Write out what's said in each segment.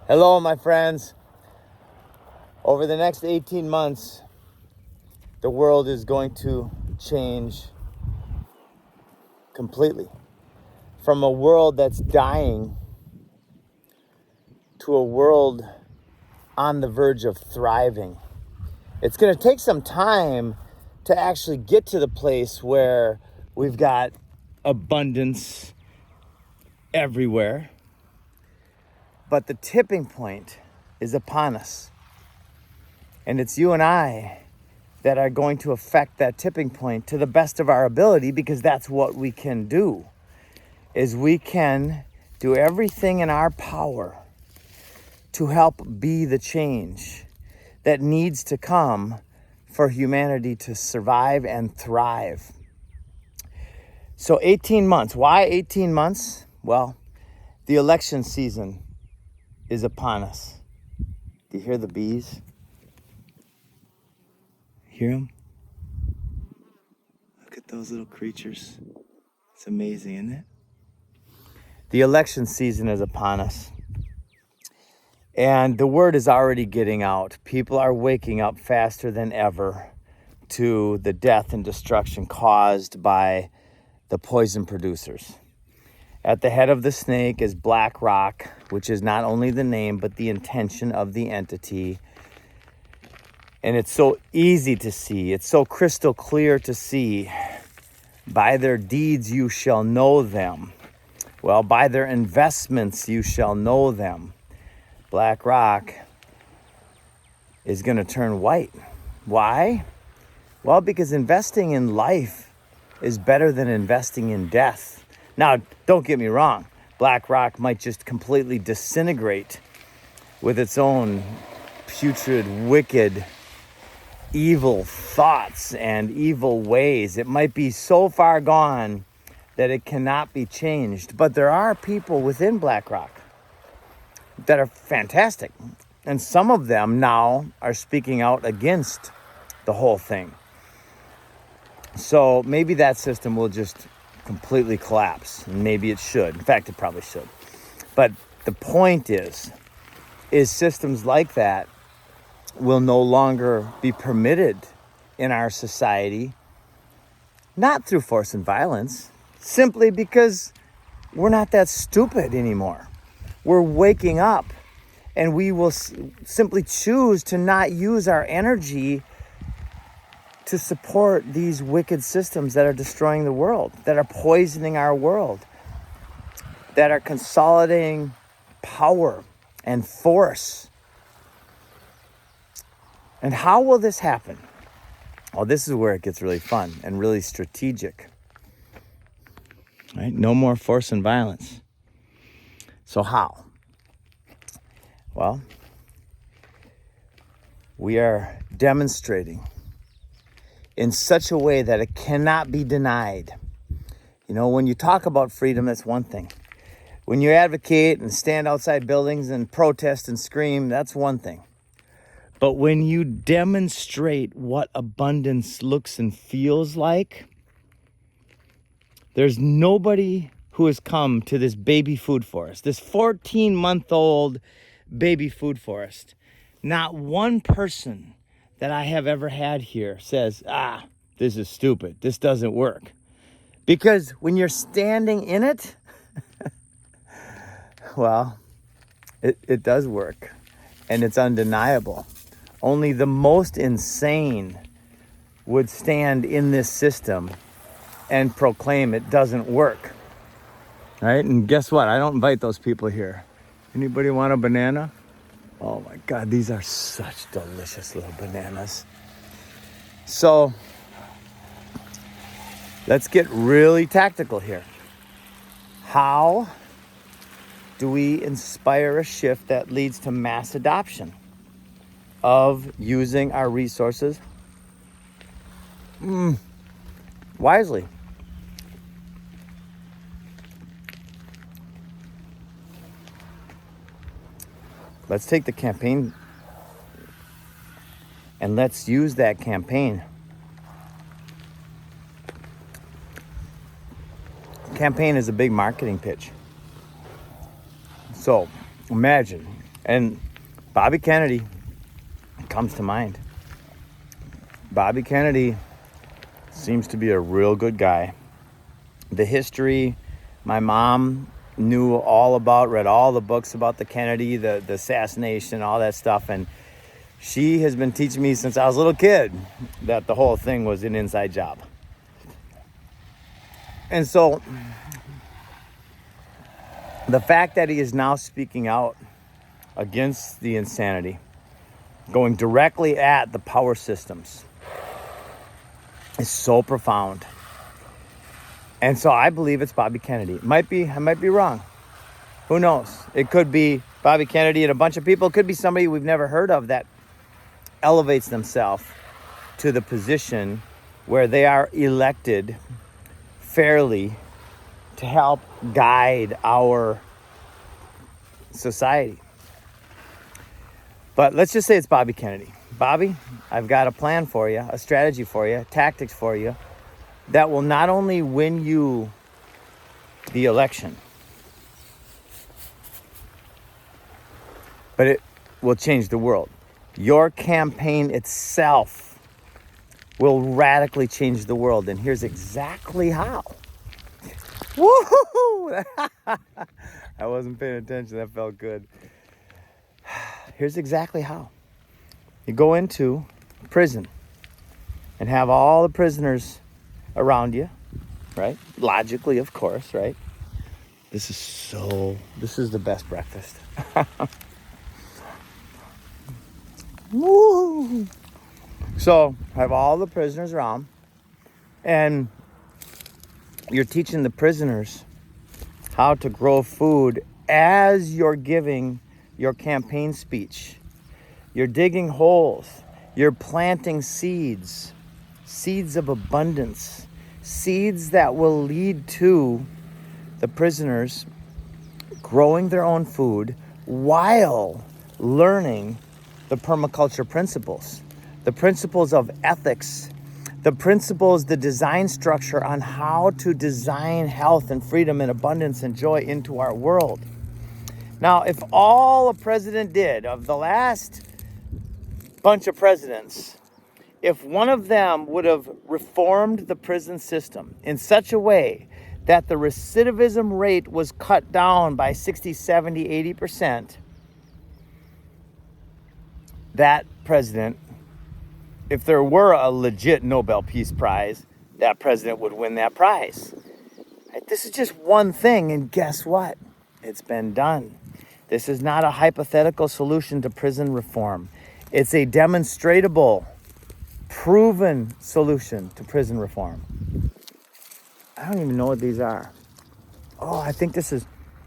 Hello, my friends. Over the next 18 months, the world is going to change completely. From a world that's dying to a world on the verge of thriving. It's going to take some time to actually get to the place where we've got abundance everywhere. But the tipping point is upon us. And it's you and I that are going to affect that tipping point to the best of our ability, because that's what we can do. Is we can do everything in our power to help be the change that needs to come for humanity to survive and thrive. So 18 months. Why 18 months? Well, the election season is upon us. Do you hear the bees? Hear them? Look at those little creatures. It's amazing, isn't it? The election season is upon us. And the word is already getting out. People are waking up faster than ever to the death and destruction caused by the poison producers. At the head of the snake is BlackRock, which is not only the name, but the intention of the entity. And it's so easy to see. It's so crystal clear to see. By their deeds you shall know them. Well, by their investments you shall know them. BlackRock is going to turn white. Why? Well, because investing in life is better than investing in death. Now, don't get me wrong. BlackRock might just completely disintegrate with its own putrid, wicked, evil thoughts and evil ways. It might be so far gone that it cannot be changed. But there are people within BlackRock that are fantastic. And some of them now are speaking out against the whole thing. So maybe that system will just completely collapse. Maybe it should. In fact, it probably should. But the point is systems like that will no longer be permitted in our society, not through force and violence, simply because we're not that stupid anymore. We're waking up, and we will simply choose to not use our energy to support these wicked systems that are destroying the world, that are poisoning our world, that are consolidating power and force. And how will this happen? Well, this is where it gets really fun and really strategic. Right? No more force and violence. So how? Well, we are demonstrating in such a way that it cannot be denied. You know, when you talk about freedom, that's one thing. When you advocate and stand outside buildings and protest and scream, that's one thing. But when you demonstrate what abundance looks and feels like, there's nobody who has come to this baby food forest, this 14-month-old baby food forest. Not one person that I have ever had here says, this is stupid. This doesn't work. Because when you're standing in it, well, it does work. And it's undeniable. Only the most insane would stand in this system and proclaim it doesn't work. Right? And guess what? I don't invite those people here. Anybody want a banana? Oh my God, these are such delicious little bananas. So let's get really tactical here. How do we inspire a shift that leads to mass adoption of using our resources wisely? Let's take the campaign and let's use that campaign. Campaign is a big marketing pitch. So imagine And Bobby Kennedy comes to mind. Bobby Kennedy seems to be a real good guy. The history, my mom knew all about, read all the books about the Kennedy, the assassination, all that stuff. And she has been teaching me since I was a little kid that the whole thing was an inside job. And so the fact that he is now speaking out against the insanity, going directly at the power systems, is so profound. And so I believe it's Bobby Kennedy. I might be wrong. Who knows? It could be Bobby Kennedy and a bunch of people. It could be somebody we've never heard of that elevates themselves to the position where they are elected fairly to help guide our society. But let's just say it's Bobby Kennedy. Bobby, I've got a plan for you, a strategy for you, tactics for you that will not only win you the election, but it will change the world. Your campaign itself will radically change the world. And here's exactly how. Woohoo! I wasn't paying attention. That felt good. Here's exactly how. You go into prison and have all the prisoners around you, right? Logically, of course, right? This is the best breakfast. Woo! So, have all the prisoners around, and you're teaching the prisoners how to grow food as you're giving your campaign speech. You're digging holes. You're planting seeds of abundance, seeds that will lead to the prisoners growing their own food while learning the permaculture principles, the principles of ethics, the principles, the design structure on how to design health and freedom and abundance and joy into our world. Now, if all a president did of the last bunch of presidents, if one of them would have reformed the prison system in such a way that the recidivism rate was cut down by 60, 70, 80%, that president, if there were a legit Nobel Peace Prize, that president would win that prize. This is just one thing, and guess what? It's been done. This is not a hypothetical solution to prison reform. It's a demonstrable, proven solution to prison reform. I don't even know what these are. Oh, I think this is,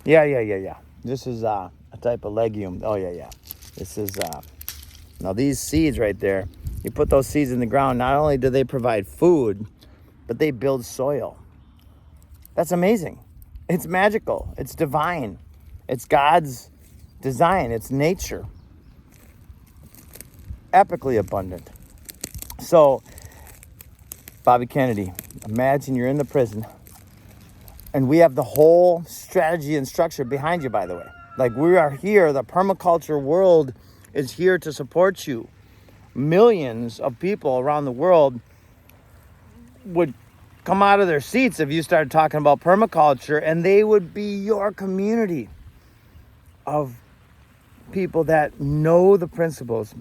yeah. This is a type of legume. Oh, yeah. This is, now these seeds right there, you put those seeds in the ground, not only do they provide food, but they build soil. That's amazing. It's magical. It's divine. It's God's design. It's nature. Epically abundant. So, Bobby Kennedy, imagine you're in the prison and we have the whole strategy and structure behind you, by the way. Like, we are here, the permaculture world is here to support you. Millions of people around the world would come out of their seats if you started talking about permaculture, and they would be your community of people that know the principles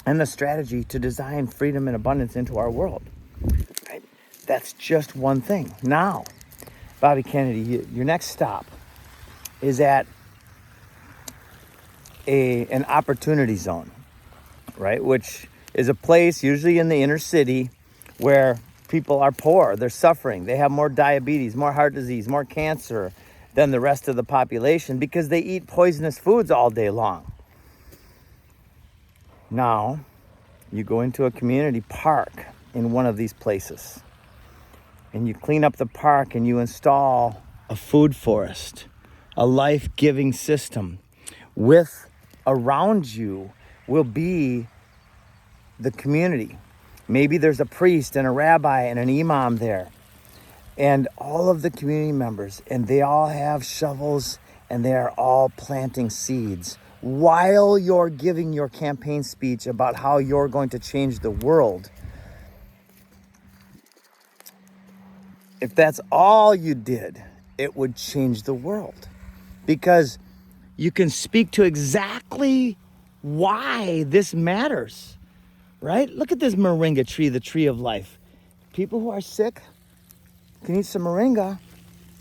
and the strategy to design freedom and abundance into our world. Right? That's just one thing. Now, Bobby Kennedy, your next stop is at an opportunity zone, right? Which is a place usually in the inner city where people are poor, they're suffering, they have more diabetes, more heart disease, more cancer than the rest of the population because they eat poisonous foods all day long. Now, you go into a community park in one of these places and you clean up the park and you install a food forest, a life-giving system with around you will be the community. Maybe there's a priest and a rabbi and an imam there and all of the community members, and they all have shovels and they are all planting seeds while you're giving your campaign speech about how you're going to change the world, if that's all you did, it would change the world. Because you can speak to exactly why this matters, right? Look at this moringa tree, the tree of life. People who are sick can eat some moringa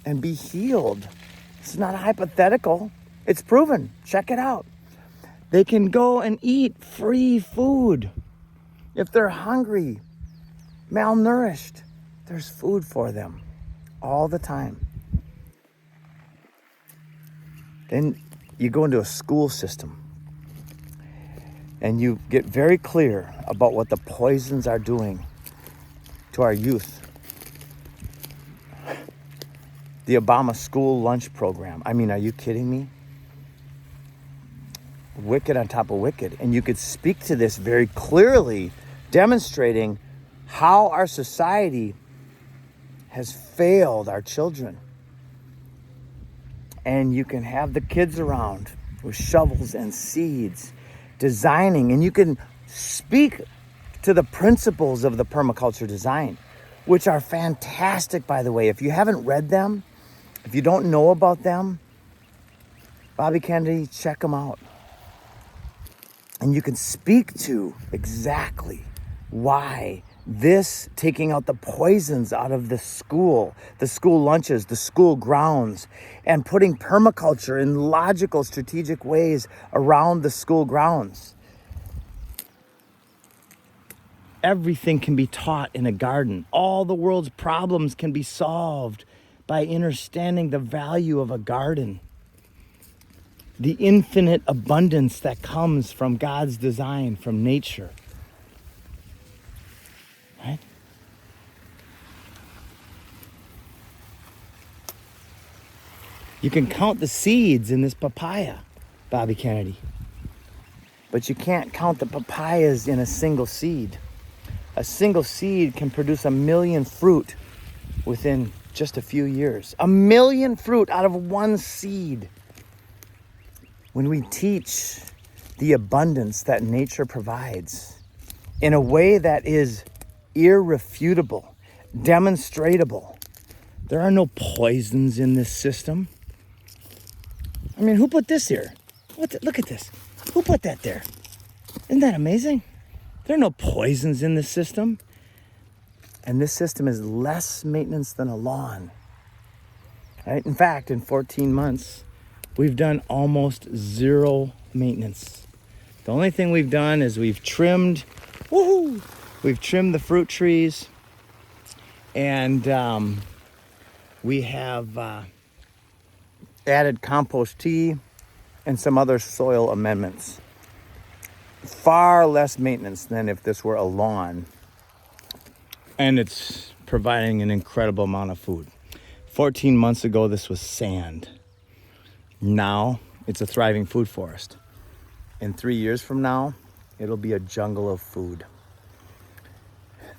and be healed. It's not hypothetical. It's proven. Check it out. They can go and eat free food. If they're hungry, malnourished, there's food for them all the time. Then you go into a school system and you get very clear about what the poisons are doing to our youth. The Obama school lunch program. I mean, are you kidding me? Wicked on top of wicked. And you could speak to this very clearly, demonstrating how our society has failed our children. And you can have the kids around with shovels and seeds, designing, and you can speak to the principles of the permaculture design, which are fantastic, by the way. If you haven't read them, if you don't know about them, Bobby Kennedy, check them out. And you can speak to exactly why this taking out the poisons out of the school lunches, the school grounds, and putting permaculture in logical, strategic ways around the school grounds. Everything can be taught in a garden. All the world's problems can be solved by understanding the value of a garden. The infinite abundance that comes from God's design, from nature. Right? You can count the seeds in this papaya, Bobby Kennedy. But you can't count the papayas in a single seed. A single seed can produce 1 million fruit within just a few years. 1 million fruit out of one seed. When we teach the abundance that nature provides in a way that is irrefutable, demonstratable, there are no poisons in this system. I mean, who put this here? Look at this. Who put that there? Isn't that amazing? There are no poisons in this system. And this system is less maintenance than a lawn. Right? In fact, in 14 months, we've done almost zero maintenance. The only thing we've done is we've trimmed the fruit trees, and we have added compost tea and some other soil amendments. Far less maintenance than if this were a lawn. And it's providing an incredible amount of food. 14 months ago, this was sand. Now, it's a thriving food forest. In 3 years from now, it'll be a jungle of food.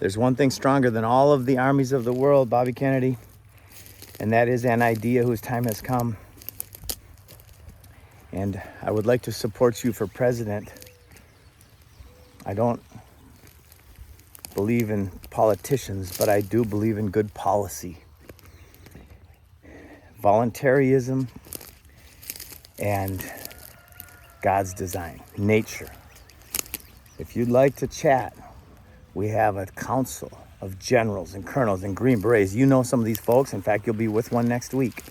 There's one thing stronger than all of the armies of the world, Bobby Kennedy, and that is an idea whose time has come. And I would like to support you for president. I don't believe in politicians, but I do believe in good policy. Voluntarism and God's design, nature. If you'd like to chat, we have a council of generals and colonels and Green Berets. You know some of these folks. In fact, you'll be with one next week.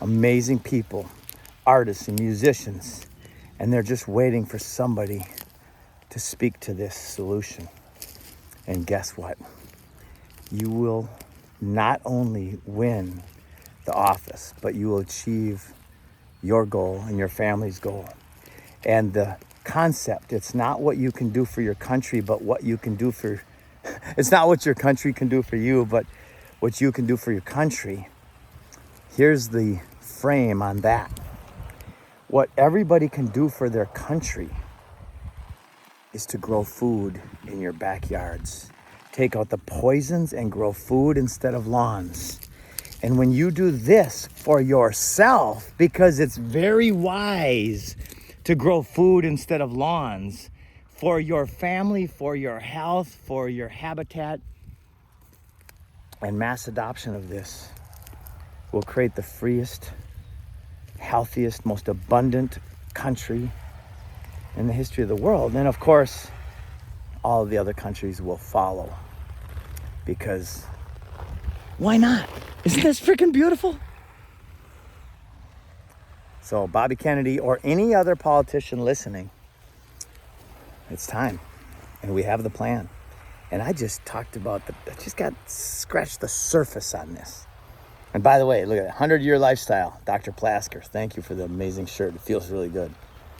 Amazing people, artists and musicians, and they're just waiting for somebody to speak to this solution. And guess what? You will not only win the office, but you will achieve your goal and your family's goal. And the concept, it's not what you can do for your country, but what you can do for, it's not what your country can do for you, but what you can do for your country. Here's the frame on that. What everybody can do for their country is to grow food in your backyards. Take out the poisons and grow food instead of lawns. And when you do this for yourself, because it's very wise to grow food instead of lawns, for your family, for your health, for your habitat, and mass adoption of this will create the freest, healthiest, most abundant country in the history of the world. And of course, all of the other countries will follow, because why not? Isn't this freaking beautiful? So Bobby Kennedy or any other politician listening, it's time. And we have the plan. And I just talked about, I just got scratched the surface on this. And by the way, look at it, 100-year lifestyle, Dr. Plasker. Thank you for the amazing shirt. It feels really good.